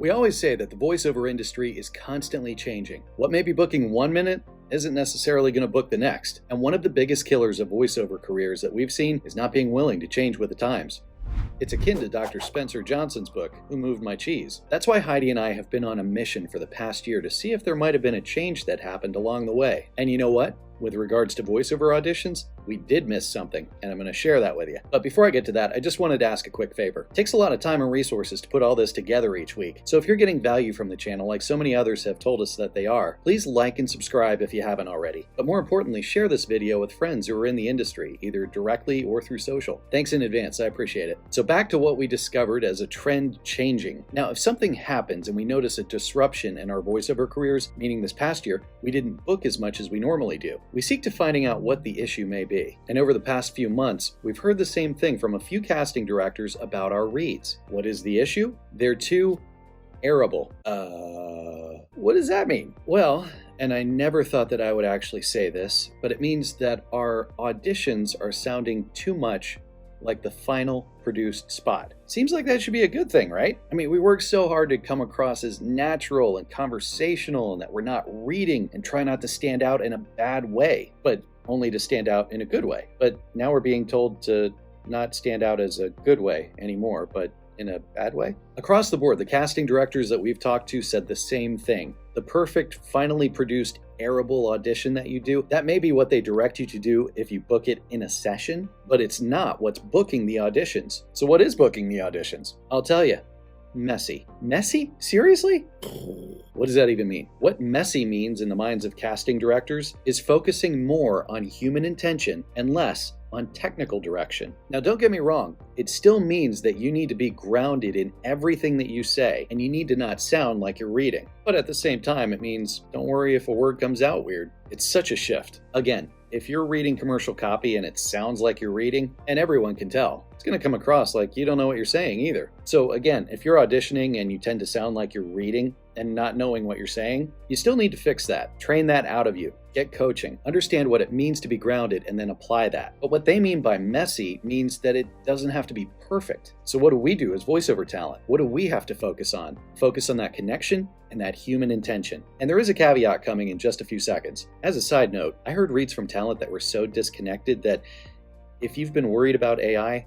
We always say that the voiceover industry is constantly changing. What may be booking 1 minute isn't necessarily going to book the next. And one of the biggest killers of voiceover careers that we've seen is not being willing to change with the times. It's akin to Dr. Spencer Johnson's book, Who Moved My Cheese? That's why Heidi and I have been on a mission for the past year to see if there might have been a change that happened along the way. And you know what? With regards to voiceover auditions, we did miss something, and I'm going to share that with you. But before I get to that, I just wanted to ask a quick favor. It takes a lot of time and resources to put all this together each week, so if you're getting value from the channel like so many others have told us that they are, please like and subscribe if you haven't already. But more importantly, share this video with friends who are in the industry, either directly or through social. Thanks in advance, I appreciate it. So back to what we discovered as a trend changing. Now, if something happens and we notice a disruption in our voiceover careers, meaning this past year, we didn't book as much as we normally do, we seek to finding out what the issue may be. And over the past few months, we've heard the same thing from a few casting directors about our reads. What is the issue? They're too arable. What does that mean? Well, and I never thought that I would actually say this, but it means that our auditions are sounding too much like the final produced spot. Seems like that should be a good thing, right? I mean, we work so hard to come across as natural and conversational and that we're not reading and try not to stand out in a bad way, but only to stand out in a good way. But now we're being told to not stand out as a good way anymore, but in a bad way? Across the board, the casting directors that we've talked to said the same thing. The perfect, finally produced, arable audition that you do, that may be what they direct you to do if you book it in a session, but it's not what's booking the auditions. So what is booking the auditions? I'll tell you. Messy. Messy? Seriously? What does that even mean? What messy means in the minds of casting directors is focusing more on human intention and less on technical direction. Now, don't get me wrong, it still means that you need to be grounded in everything that you say, and you need to not sound like you're reading. But at the same time, it means don't worry if a word comes out weird. It's such a shift. Again, if you're reading commercial copy and it sounds like you're reading, and everyone can tell, it's going to come across like you don't know what you're saying either. So again, if you're auditioning and you tend to sound like you're reading and not knowing what you're saying, you still need to fix that. Train that out of you. Get coaching. Understand what it means to be grounded and then apply that. But what they mean by messy means that it doesn't have to be perfect. So what do we do as voiceover talent? What do we have to focus on? Focus on that connection and that human intention. And there is a caveat coming in just a few seconds. As a side note, I heard reads from talent that were so disconnected that if you've been worried about AI,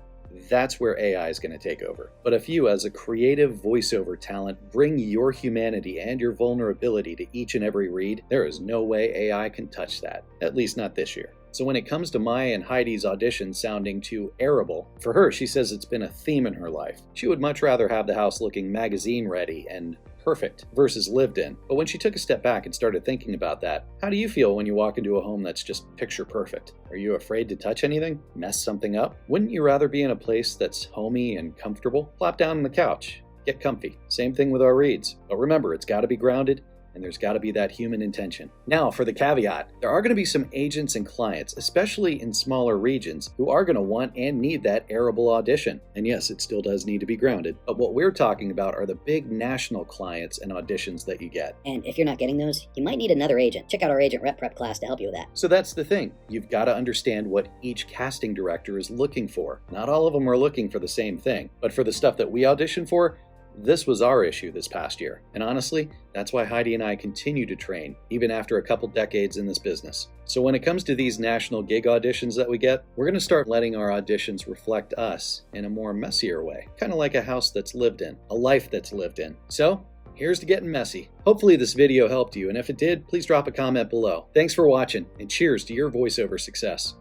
that's where AI is going to take over. But if you, as a creative voiceover talent, bring your humanity and your vulnerability to each and every read, there is no way AI can touch that, at least not this year. So when it comes to Maya and Heidi's audition sounding too arable, for her, she says it's been a theme in her life. She would much rather have the house looking magazine ready and perfect versus lived in. But when she took a step back and started thinking about that, how do you feel when you walk into a home that's just picture perfect? Are you afraid to touch anything? Mess something up? Wouldn't you rather be in a place that's homey and comfortable? Plop down on the couch. Get comfy. Same thing with our reads. But remember, it's got to be grounded, and there's got to be that human intention. Now, for the caveat, there are going to be some agents and clients, especially in smaller regions, who are going to want and need that arable audition. And yes, it still does need to be grounded. But what we're talking about are the big national clients and auditions that you get. And if you're not getting those, you might need another agent. Check out our agent rep prep class to help you with that. So that's the thing. You've got to understand what each casting director is looking for. Not all of them are looking for the same thing. But for the stuff that we audition for, this was our issue this past year. And honestly, that's why Heidi and I continue to train, even after a couple decades in this business. So when it comes to these national gig auditions that we get, we're going to start letting our auditions reflect us in a more messier way. Kind of like a house that's lived in, a life that's lived in. So here's to getting messy. Hopefully this video helped you, and if it did, please drop a comment below. Thanks for watching, and cheers to your voiceover success.